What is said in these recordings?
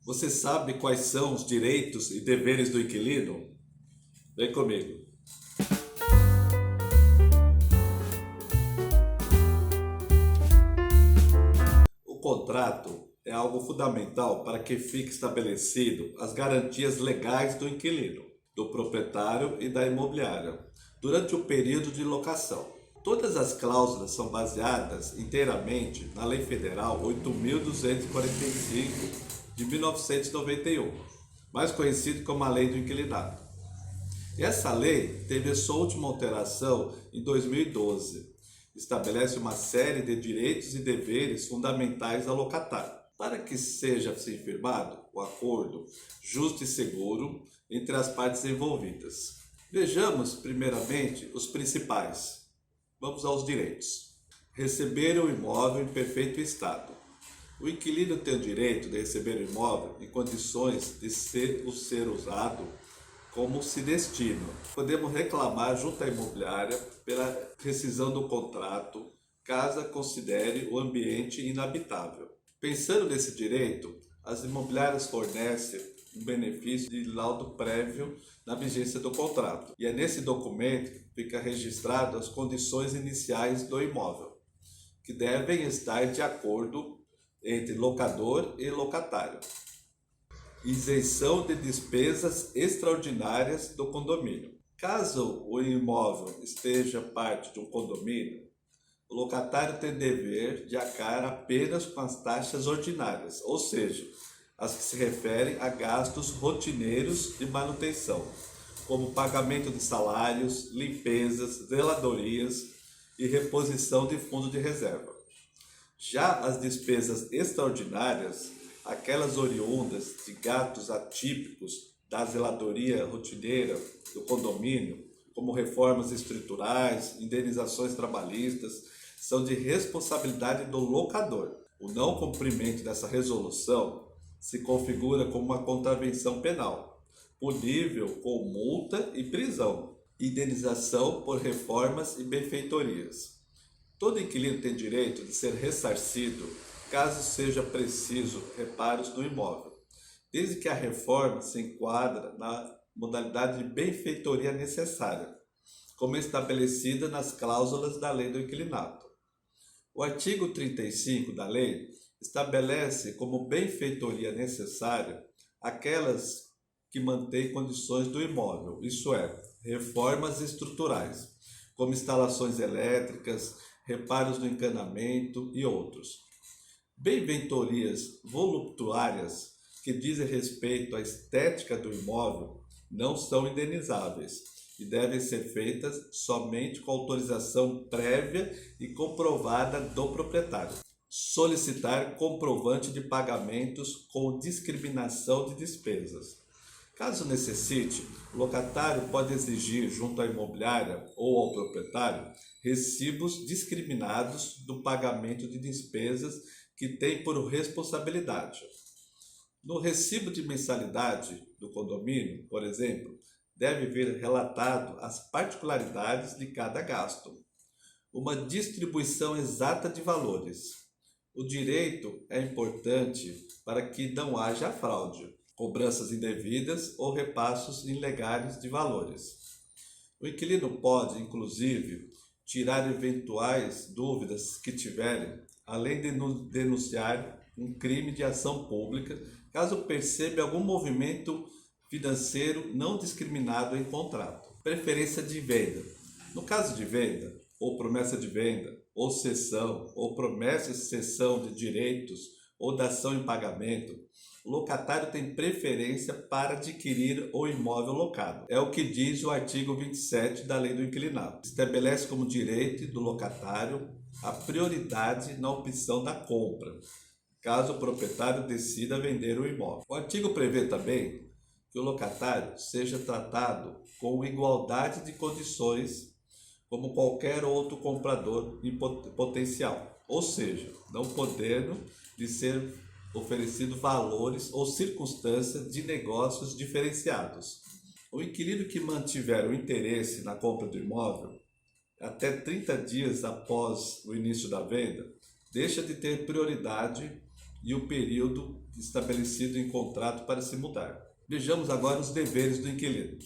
Você sabe quais são os direitos e deveres do inquilino? Vem comigo. O contrato é algo fundamental para que fique estabelecido as garantias legais do inquilino, do proprietário e da imobiliária durante o período de locação. Todas as cláusulas são baseadas inteiramente na Lei Federal 8.245 de 1991, mais conhecido como a Lei do Inquilinato. Essa lei teve a sua última alteração em 2012. Estabelece uma série de direitos e deveres fundamentais ao locatário, para que seja assim firmado o acordo justo e seguro entre as partes envolvidas. Vejamos primeiramente os principais. Vamos aos direitos. Receber o imóvel em perfeito estado. O inquilino tem o direito de receber o imóvel em condições de ser usado como se destina. Podemos reclamar junto à imobiliária pela rescisão do contrato, caso considere o ambiente inabitável. Pensando nesse direito, as imobiliárias fornecem um benefício de laudo prévio na vigência do contrato. E é nesse documento que fica registrado as condições iniciais do imóvel, que devem estar de acordo entre locador e locatário. Isenção de despesas extraordinárias do condomínio. Caso o imóvel esteja parte de um condomínio, o locatário tem dever de arcar apenas com as taxas ordinárias, ou seja, as que se referem a gastos rotineiros de manutenção, como pagamento de salários, limpezas, zeladorias e reposição de fundo de reserva. Já as despesas extraordinárias, aquelas oriundas de gastos atípicos da zeladoria rotineira do condomínio, como reformas estruturais, indenizações trabalhistas, são de responsabilidade do locador. O não cumprimento dessa resolução se configura como uma contravenção penal, punível com multa e prisão, indenização por reformas e benfeitorias. Todo inquilino tem direito de ser ressarcido caso seja preciso reparos no imóvel, desde que a reforma se enquadra na modalidade de benfeitoria necessária, como estabelecida nas cláusulas da Lei do Inquilinato. O artigo 35 da lei estabelece como benfeitoria necessária aquelas que mantêm condições do imóvel, isso é, reformas estruturais, como instalações elétricas, reparos no encanamento e outros. Benfeitorias voluptuárias que dizem respeito à estética do imóvel não são indenizáveis e devem ser feitas somente com autorização prévia e comprovada do proprietário. Solicitar comprovante de pagamentos com discriminação de despesas. Caso necessite, o locatário pode exigir junto à imobiliária ou ao proprietário recibos discriminados do pagamento de despesas que tem por responsabilidade. No recibo de mensalidade do condomínio, por exemplo, deve vir relatado as particularidades de cada gasto. Uma distribuição exata de valores. O direito é importante para que não haja fraude, cobranças indevidas ou repassos ilegais de valores. O inquilino pode, inclusive, tirar eventuais dúvidas que tiverem, além de denunciar um crime de ação pública, caso perceba algum movimento financeiro não discriminado em contrato. Preferência de venda. No caso de venda, ou promessa de venda, ou cessão, ou promessa de cessão de direitos, ou dação em pagamento, o locatário tem preferência para adquirir o imóvel locado. É o que diz o artigo 27 da Lei do Inquilinato. Estabelece como direito do locatário a prioridade na opção da compra, caso o proprietário decida vender o imóvel. O artigo prevê também que o locatário seja tratado com igualdade de condições como qualquer outro comprador em potencial, ou seja, não podendo lhe ser oferecido valores ou circunstâncias de negócios diferenciados. O inquilino que mantiver o interesse na compra do imóvel até 30 dias após o início da venda deixa de ter prioridade e o período estabelecido em contrato para se mudar. Vejamos agora os deveres do inquilino.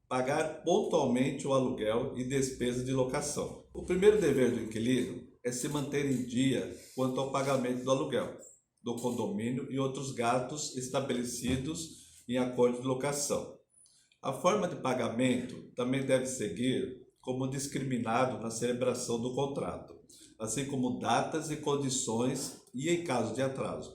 Pagar pontualmente o aluguel e despesa de locação. O primeiro dever do inquilino é se manter em dia quanto ao pagamento do aluguel, do condomínio e outros gastos estabelecidos em acordo de locação. A forma de pagamento também deve seguir como discriminado na celebração do contrato, assim como datas e condições e em caso de atraso.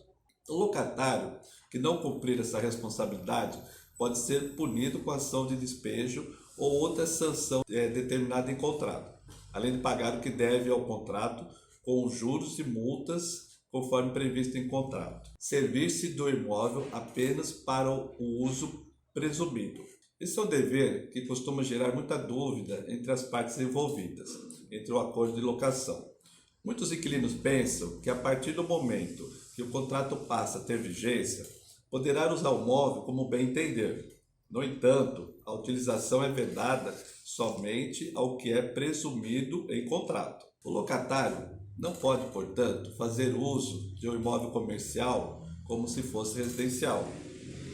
O locatário que não cumprir essa responsabilidade pode ser punido com ação de despejo ou outra sanção determinada em contrato, além de pagar o que deve ao contrato com juros e multas conforme previsto em contrato. Servir-se do imóvel apenas para o uso presumido. Esse é um dever que costuma gerar muita dúvida entre as partes envolvidas, entre o acordo de locação. Muitos inquilinos pensam que a partir do momento que o contrato passa a ter vigência, poderá usar o móvel como bem entender. No entanto, a utilização é vedada somente ao que é presumido em contrato. O locatário não pode, portanto, fazer uso de um imóvel comercial como se fosse residencial,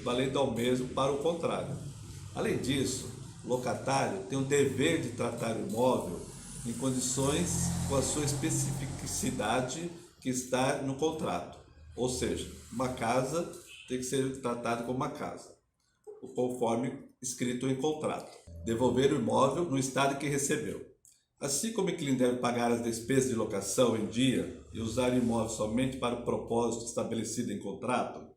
valendo ao mesmo para o contrário. Além disso, o locatário tem o dever de tratar o imóvel em condições com a sua especificidade que está no contrato. Ou seja, uma casa tem que ser tratada como uma casa, conforme escrito em contrato. Devolver o imóvel no estado que recebeu. Assim como o inquilino deve pagar as despesas de locação em dia e usar o imóvel somente para o propósito estabelecido em contrato,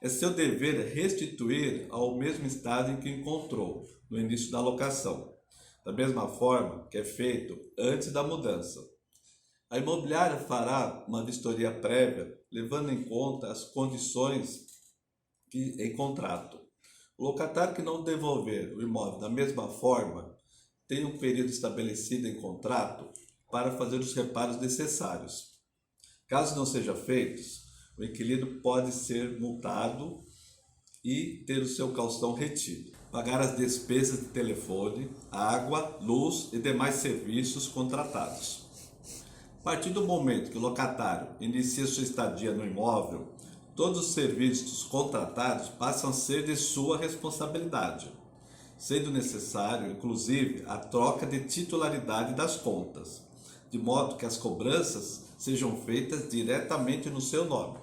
é seu dever restituir ao mesmo estado em que encontrou no início da locação, da mesma forma que é feito antes da mudança. A imobiliária fará uma vistoria prévia, levando em conta as condições em contrato. O locatário que não devolver o imóvel da mesma forma tem um período estabelecido em contrato para fazer os reparos necessários. Caso não sejam feitos, o inquilino pode ser multado e ter o seu calção retido. Pagar as despesas de telefone, água, luz e demais serviços contratados. A partir do momento que o locatário inicia sua estadia no imóvel, todos os serviços contratados passam a ser de sua responsabilidade, sendo necessário, inclusive, a troca de titularidade das contas, de modo que as cobranças sejam feitas diretamente no seu nome.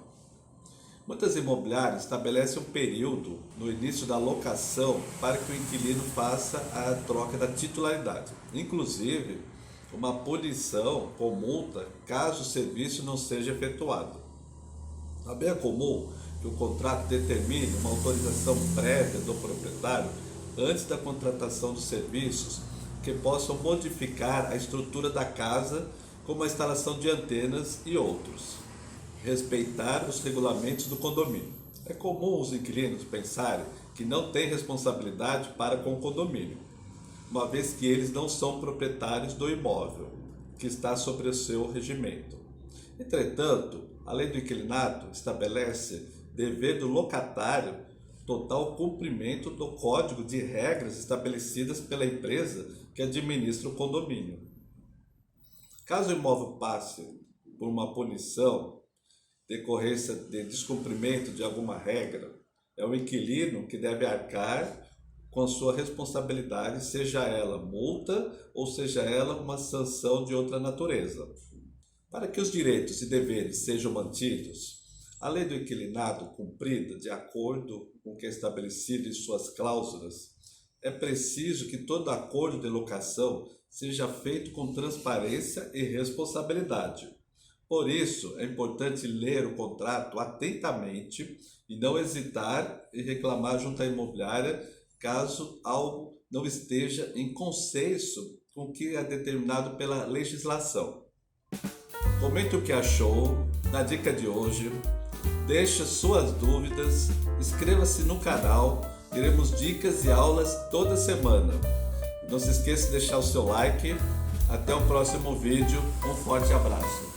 Muitas imobiliárias estabelecem um período no início da locação para que o inquilino faça a troca da titularidade, inclusive uma punição com multa caso o serviço não seja efetuado. Também é comum que o contrato determine uma autorização prévia do proprietário antes da contratação dos serviços que possam modificar a estrutura da casa, como a instalação de antenas e outros. Respeitar os regulamentos do condomínio. É comum os inquilinos pensarem que não têm responsabilidade para com o condomínio, uma vez que eles não são proprietários do imóvel que está sobre o seu regimento. Entretanto, a lei do inquilinato estabelece dever do locatário total cumprimento do código de regras estabelecidas pela empresa que administra o condomínio. Caso o imóvel passe por uma punição decorrência de descumprimento de alguma regra, é o inquilino que deve arcar com a sua responsabilidade, seja ela multa ou seja ela uma sanção de outra natureza. Para que os direitos e deveres sejam mantidos, a lei do inquilinato cumprida de acordo com o que é estabelecido em suas cláusulas, é preciso que todo acordo de locação seja feito com transparência e responsabilidade. Por isso, é importante ler o contrato atentamente e não hesitar em reclamar junto à imobiliária caso algo não esteja em consenso com o que é determinado pela legislação. Comente o que achou da dica de hoje, deixe suas dúvidas, inscreva-se no canal, teremos dicas e aulas toda semana. Não se esqueça de deixar o seu like. Até o próximo vídeo, um forte abraço.